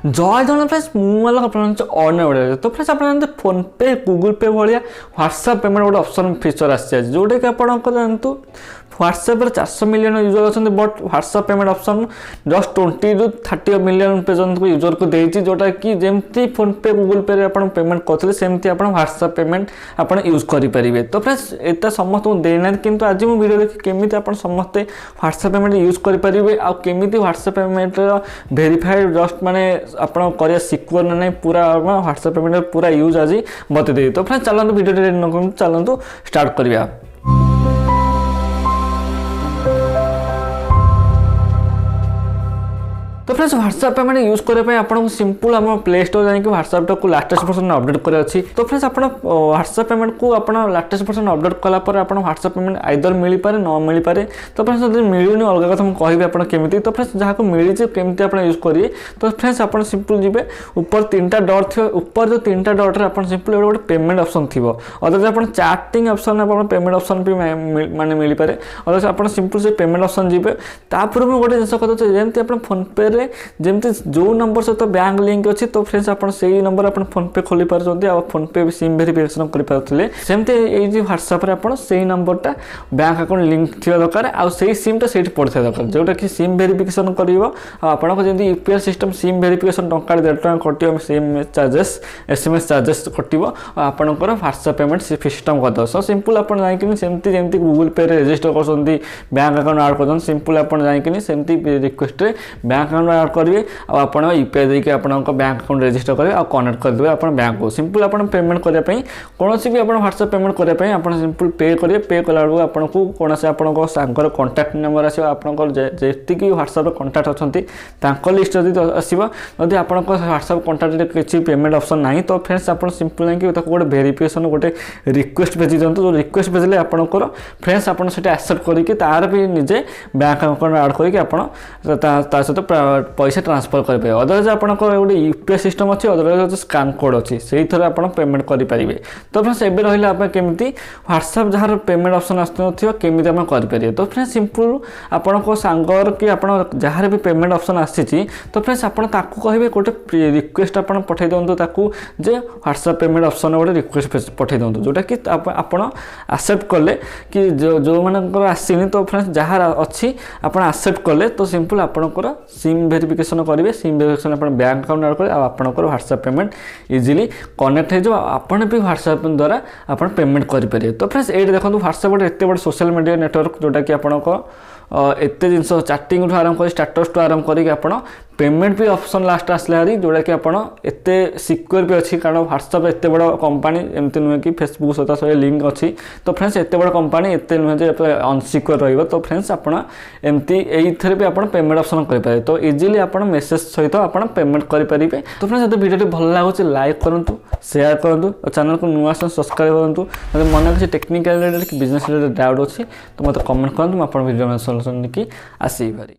जय जन फ्रेंड्स मुझे अपना तो फ्रेंड्स आप फोन पे गूगल पे भाया व्हाट्सएप पेमेंट गोटे ऑप्शन फीचर आसी जोटा कि आप जानतु व्हाट्सएप 400 मिलियन यूजर अच्छा but WhatsApp payment option just 20 ରୁ 30 मिलियन पर्यटन यूजर को देती जोटा कि जमती फोन पे गूगल पे आप पेमेंट करते सेमती आप व्हाट्सएप पेमेंट आप यूज करेंगे। तो फ्रेंड्स एत समस्त देना कि आज मुझे वीडियो देखिए केमी आप समस्ते व्हाट्सएप पेमेंट यूज करेंगे आमि व्हाट्सएप पेमेंट वेरीफाइड जस्ट माने आप सिक्योर ना नहीं पूरा व्हाट्सएप पेमेंट पूरा यूज आज बतईदेवी। तो फ्रेंड्स चलते वीडियो चलतु स्टार्ट करवा। तो फ्रेंड्स व्हाट्सएप पेमेंट यूज करने आपको सिंपल आम प्ले स्टोर जाकि व्हाट्सएप को लाटेस्ट वर्जन अपडेट करार अच्छी। तो फ्रेंड्स आप व्हाट्सएप पेमेंट को आप लाटेस्ट वर्जन अपडेट कलापर आप व्हाट्सएप पेमेंट आइदर मिल पारे न मिल पारे। तो फ्रेंड्स जब मिलूनी अलग कथा मुझे कहि आप केमी। तो फ्रेंड्स जहाँ को मिली केमती आप यूज करिए। तो फ्रेंड्स आप सिंपल जी ऊपर 3टा डॉट थी ऊपर जो 3टा डॉट आप सिंपल गोटे पेमेंट ऑप्शन थी अदर आप चैटिंग ऑप्शन आप पेमेंट ऑप्शन भी माने मिल पारे अदर आप सिंपल से पेमेंट ऑप्शन जी तापर गोटे जिन कथा जमी आप फोन पे जमती जो नंबर सहित बैंक लिंक अच्छी। तो फ्रेंड्स आप नंबर आप फोन पे खोली पार्टी फोन पे सिम वेरिफिकेशन करें सेमती ये व्हाट्सएप आप नंबरटा बैंक अकाउंट लिंक थी दरकार आई सिमटा से पड़ता दरकार जोटा कि सिम वेरिफिकेशन कर यूपीआई सिस्टम सिम वेरिफिकेशन टंका 1.5 टका cut SIM charges SMS charges कटो आपंकर व्हाट्सएप पेमेंट सिस्टम करदे। सो सिंपल आप जाकि जमी गूगल पे रेजिस्टर कर बैंक अकाउंट आड कर सिंपल आप जाकि रिक्वेस्ट बैंक अकाउंट आड करेंगे आप यूपीआई देके आप बैंक अकाउंट रेजिस्टर करेंगे और कनेक्ट करदे आप बैंक को सिंपल आप पेमेंट करने कौन भी आप व्हाट्सएप पेमेंट करने आप सिंपल पे करेंगे पे कला आपको कौन से आप सांगर कंटाक्ट नंबर आस जी व्हाट्सएप कंटाक्ट अच्छा लिस्ट जब आसो जदि आप व्हाट्सएप कंटाक्ट किसी पेमेंट ऑप्शन ना तो फ्रेंड्स आप सिंपल गोटे वेरिफिकेशन गोटे रिक्वेस्ट भेजी दिखाँ जो रिक्वेस्ट भेजिले आपंकर फ्रेंड्स आप एक्सेप्ट करके तार भी निजे बैंक अकाउंट आड करके सहित पैसा ट्रांसफर करेंगे। अदरवाइज आप गोटे यूपीआई सिस्टम अच्छी अदरवाइज स्कैन कोड अच्छी से थर आप पेमेंट करेंगे। तो फ्रेंड्स एवं रहा आप केमी व्हाट्सएप जहाँ पेमेंट ऑप्शन आसमी करेंगे। तो फ्रेंड्स सिंपल आपण सांगर कि आप जहाँ भी पेमेंट ऑप्शन आसी तो फ्रेंड्स आप कहे गोटे रिक्वेस्ट आप पठे दिंतु ताकू जे व्हाट्सएप पेमेंट ऑप्शन गोटे रिक्वेस्ट पठे दिंतु जोटा कि आप एक्सेप्ट कले कि जो मानकर आसीनी। तो फ्रेंड्स जहाँ अच्छी आप एक्सेप्ट कले तो सिंपल आपंकर सिम वेरिफिकेशन करेंगे सिम वेरिफिकेशन आप बैंक अकाउंट आड करेंगे आपंकर व्हाट्सएप पेमेंट इजिली कनेक्ट हो आपड़ भी व्हाट्सएप द्वारा आप पेमेंट करेंगे। तो फ्रेंड्स ये देखो व्हाट्सएप गोटे एत बड़े सोशल मीडिया नेटवर्क जोटा कि आप एत जिन चैटिंग आरंभ कर स्टाटस टू आरंभ कर पेमेंट भी ऑप्शन लास्ट आसला हारी जोटा कि एत सिक्योर भी अच्छी कारण व्हाट्सएप एत बड़ कंपानी एमती नुहे कि फेसबुक सहित सब लिंक अच्छी। तो फ्रेंड्स एत बड़ कंपानी एत नुहे अनसिक्योर रही। तो फ्रेंड्स आपमती ये भी आप पेमेंट ऑप्शन करेंगे तो इजिली आप मेसेज सहित आप पेमेंट करेंगे। तो फ्रेंड्स जब वीडियो भल लगुच लाइक करूँ शेयर करूँ और चैनल को नुआ सब्सक्राइब करूँ। मन किसी टेक्निकल रिलेटेड कि बिजनेस रिलेटेड डाउट अच्छी तो मतलब कमेंट करूँ मुझे वीडियो सल्यूशन की आसपरि।